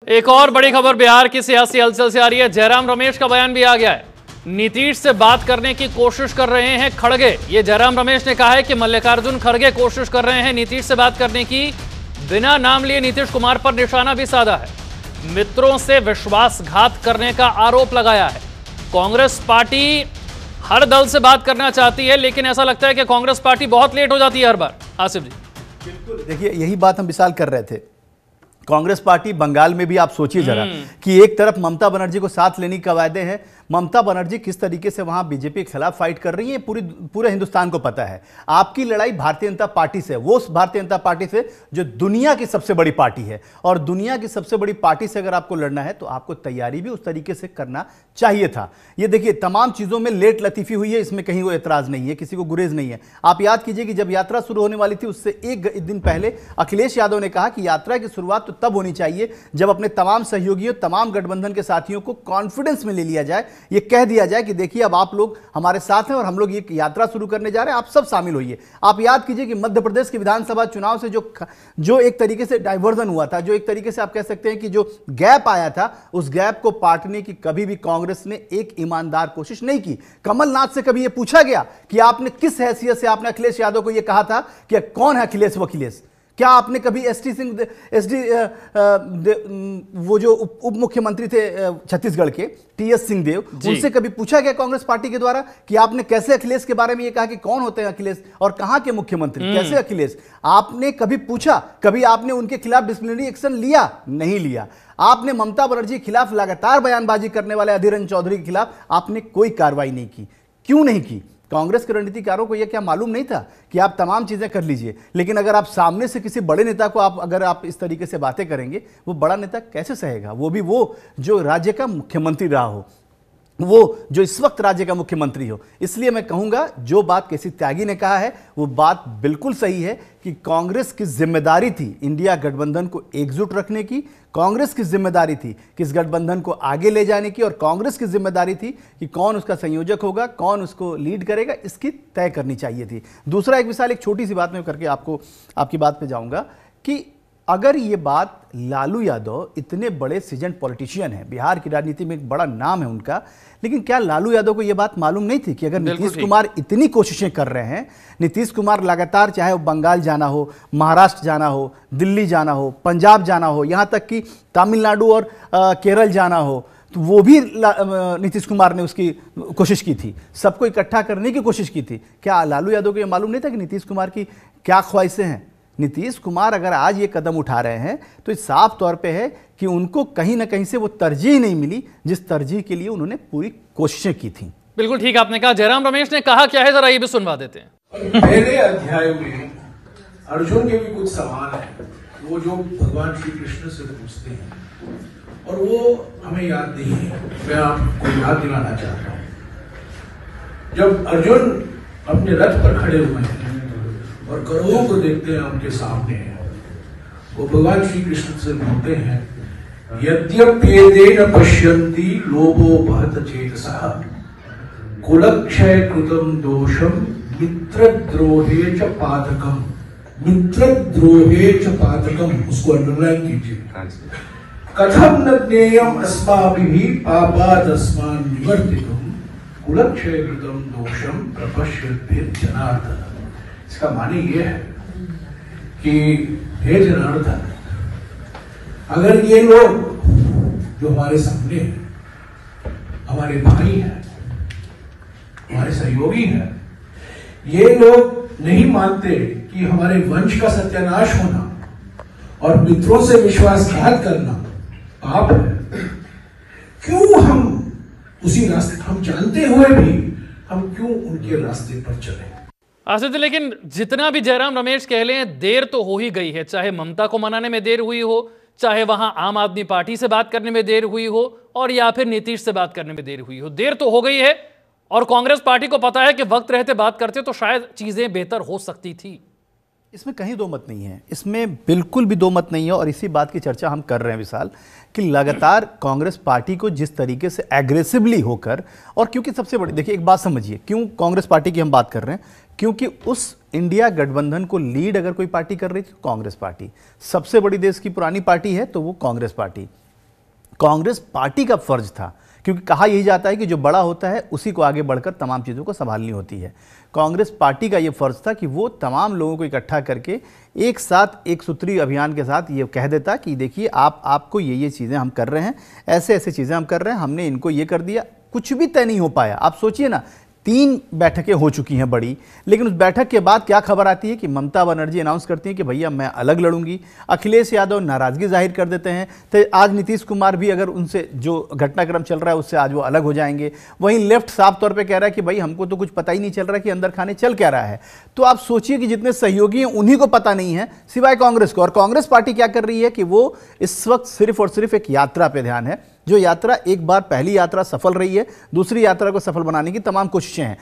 एक और बड़ी खबर बिहार की सियासी हलचल से आ रही है। जयराम रमेश का बयान भी आ गया है। नीतीश से बात करने की कोशिश कर रहे हैं खड़गे। ये जयराम रमेश ने कहा है कि मल्लिकार्जुन खड़गे कोशिश कर रहे हैं नीतीश से बात करने की। बिना नाम लिए नीतीश कुमार पर निशाना भी साधा है। मित्रों से विश्वासघात करने का आरोप लगाया है। कांग्रेस पार्टी हर दल से बात करना चाहती है, लेकिन ऐसा लगता है कि कांग्रेस पार्टी बहुत लेट हो जाती है हर बार। आसिफ जी, बिल्कुल, देखिए यही बात हम विशाल कर रहे थे। कांग्रेस पार्टी बंगाल में भी आप सोचिए जरा कि एक तरफ ममता बनर्जी को साथ लेने के वायदे हैं। ममता बनर्जी किस तरीके से वहां बीजेपी के खिलाफ फाइट कर रही है पूरे हिंदुस्तान को पता है। आपकी लड़ाई भारतीय जनता पार्टी से, वो भारतीय जनता पार्टी से जो दुनिया की सबसे बड़ी पार्टी है, और दुनिया की सबसे बड़ी पार्टी से अगर आपको लड़ना है तो आपको तैयारी भी उस तरीके से करना चाहिए था। ये देखिए तमाम चीजों में लेट लतीफी हुई है, इसमें कहीं कोई एतराज नहीं है, किसी को गुरेज नहीं है। आप याद कीजिए कि जब यात्रा शुरू होने वाली थी उससे एक दिन पहले अखिलेश यादव ने कहा कि यात्रा की शुरुआत तो तब होनी चाहिए जब अपने तमाम सहयोगियों, तमाम गठबंधन के साथियों को कॉन्फिडेंस में ले लिया जाए, ये कह दिया जाए कि देखिए अब आप लोग हमारे साथ हैं और हम लोग ये यात्रा शुरू करने जा रहे हैं, आप सब शामिल होइए। आप याद कीजिए कि मध्य प्रदेश के विधानसभा चुनाव से जो एक तरीके से डाइवर्जन हुआ था, जो एक तरीके से आप कह सकते हैं कि जो गैप आया था, उस गैप को पाटने की कभी भी कांग्रेस ने एक ईमानदार कोशिश नहीं की। कमलनाथ से कभी यह पूछा गया कि आपने किस हैसियत से आपने अखिलेश यादव को यह कहा था कि कौन है अखिलेश? वो अखिलेश क्या आपने कभी वो जो उप मुख्यमंत्री थे छत्तीसगढ़ के टीएस सिंहदेव, उनसे कभी पूछा गया कांग्रेस पार्टी के द्वारा कि आपने कैसे अखिलेश के बारे में ये कहा कि कौन होते हैं अखिलेश और कहां के मुख्यमंत्री, कैसे अखिलेश? आपने कभी पूछा? कभी आपने उनके खिलाफ डिसिप्लिनरी एक्शन लिया? नहीं लिया। आपने ममता बनर्जी के खिलाफ लगातार बयानबाजी करने वाले अधीर रंजन चौधरी के खिलाफ आपने कोई कार्रवाई नहीं की। क्यों नहीं की? कांग्रेस के रणनीतिकारों को यह क्या मालूम नहीं था कि आप तमाम चीजें कर लीजिए, लेकिन अगर आप सामने से किसी बड़े नेता को अगर आप इस तरीके से बातें करेंगे, वो बड़ा नेता कैसे सहेगा? वो भी वो जो राज्य का मुख्यमंत्री रहा हो, वो जो इस वक्त राज्य का मुख्यमंत्री हो। इसलिए मैं कहूंगा जो बात केसी त्यागी ने कहा है वो बात बिल्कुल सही है कि कांग्रेस की जिम्मेदारी थी इंडिया गठबंधन को एकजुट रखने की, कांग्रेस की जिम्मेदारी थी कि इस गठबंधन को आगे ले जाने की, और कांग्रेस की जिम्मेदारी थी कि कौन उसका संयोजक होगा, कौन उसको लीड करेगा, इसकी तय करनी चाहिए थी। दूसरा एक मिसाल, एक छोटी सी बात मैं करके आपकी बात पे जाऊंगा कि अगर ये बात लालू यादव इतने बड़े सीजन पॉलिटिशियन हैं, बिहार की राजनीति में एक बड़ा नाम है उनका, लेकिन क्या लालू यादव को ये बात मालूम नहीं थी कि अगर नीतीश कुमार इतनी कोशिशें कर रहे हैं, नीतीश कुमार लगातार चाहे वो बंगाल जाना हो, महाराष्ट्र जाना हो, दिल्ली जाना हो, पंजाब जाना हो, यहाँ तक कि तमिलनाडु और केरल जाना हो, तो वो भी नीतीश कुमार ने उसकी कोशिश की थी, सबको इकट्ठा करने की कोशिश की थी। क्या लालू यादव को ये मालूम नहीं था कि नीतीश कुमार की क्या ख्वाहिशें हैं? नीतीश कुमार अगर आज ये कदम उठा रहे हैं तो साफ तौर पे है कि उनको कहीं ना कहीं से वो तरजीह नहीं मिली जिस तरजीह के लिए उन्होंने पूरी कोशिशें की थी। बिल्कुल ठीक आपने कहा। जयराम रमेश ने कहा क्या है, जरा ये भी सुनवा देते हैं। पहले अध्याय में अर्जुन के भी कुछ सवाल है, वो जो भगवान श्री कृष्ण से पूछते हैं और वो हमें याद नहीं है, मैं आपको याद दिलाना चाहता हूँ। जब अर्जुन अपने रथ पर खड़े हुए हैं और कौरवों को देखते हैं उनके सामने, वो भगवान श्री कृष्ण से बोलते हैं, यद्यप्येतेन पश्यन्ति लोभो बहत चेतसः कुलक्षय कृतं दोषम मित्रद्रोहे च पातकम। मित्रद्रोहे च पातकम, उसको अंडरलाइन कीजिए। कथम न ज्ञेयम अस्माभिः पापादस्मान् निवर्तितुम् कुलक्षय कृतं दोषम प्रपश्यद्भिः जनार्दन। इसका माने यह है कि हे जनार्दन, अगर ये लोग जो हमारे सामने हैं, हमारे भाई हैं, हमारे सहयोगी हैं, ये लोग नहीं मानते कि हमारे वंश का सत्यानाश होना और मित्रों से विश्वासघात करना पाप है, क्यों हम उसी रास्ते, हम जानते हुए भी हम क्यों उनके रास्ते पर चले? आसिफ, लेकिन जितना भी जयराम रमेश कह लें, देर तो हो ही गई है। चाहे ममता को मनाने में देर हुई हो, चाहे वहां आम आदमी पार्टी से बात करने में देर हुई हो, और या फिर नीतीश से बात करने में देर हुई हो, देर तो हो गई है। और कांग्रेस पार्टी को पता है कि वक्त रहते बात करते तो शायद चीजें बेहतर हो सकती थी। इसमें कहीं दो मत नहीं है, इसमें बिल्कुल भी दो मत नहीं है। और इसी बात की चर्चा हम कर रहे हैं विशाल कि लगातार कांग्रेस पार्टी को जिस तरीके से एग्रेसिवली होकर, और क्योंकि सबसे बड़ी देखिए एक बात समझिए, क्यों कांग्रेस पार्टी की हम बात कर रहे हैं, क्योंकि उस इंडिया गठबंधन को लीड अगर कोई पार्टी कर रही थी तो कांग्रेस पार्टी, सबसे बड़ी देश की पुरानी पार्टी है तो वो कांग्रेस पार्टी। कांग्रेस पार्टी का फर्ज था, क्योंकि कहा यही जाता है कि जो बड़ा होता है उसी को आगे बढ़कर तमाम चीज़ों को संभालनी होती है। कांग्रेस पार्टी का ये फर्ज था कि वो तमाम लोगों को इकट्ठा करके एक साथ एक सूत्री अभियान के साथ ये कह देता कि देखिए आपको ये चीज़ें हम कर रहे हैं, ऐसे ऐसे चीज़ें हम कर रहे हैं, हमने इनको ये कर दिया। कुछ भी तय नहीं हो पाया। आप सोचिए ना, 3 बैठकें हो चुकी हैं बड़ी, लेकिन उस बैठक के बाद क्या खबर आती है कि ममता बनर्जी अनाउंस करती हैं कि भैया मैं अलग लड़ूंगी। अखिलेश यादव नाराजगी जाहिर कर देते हैं, तो आज नीतीश कुमार भी अगर उनसे जो घटनाक्रम चल रहा है उससे आज वो अलग हो जाएंगे। वहीं लेफ्ट साफ तौर पे कह रहा है कि भाई हमको तो कुछ पता ही नहीं चल रहा कि अंदर खाने चल क्या रहा है। तो आप सोचिए कि जितने सहयोगी हैं उन्हीं को पता नहीं है सिवाय कांग्रेस को। और कांग्रेस पार्टी क्या कर रही है कि वो इस वक्त सिर्फ और सिर्फ एक यात्रा पे ध्यान है, जो यात्रा एक बार पहली यात्रा सफल रही है, दूसरी यात्रा को सफल बनाने की तमाम कोशिशें हैं।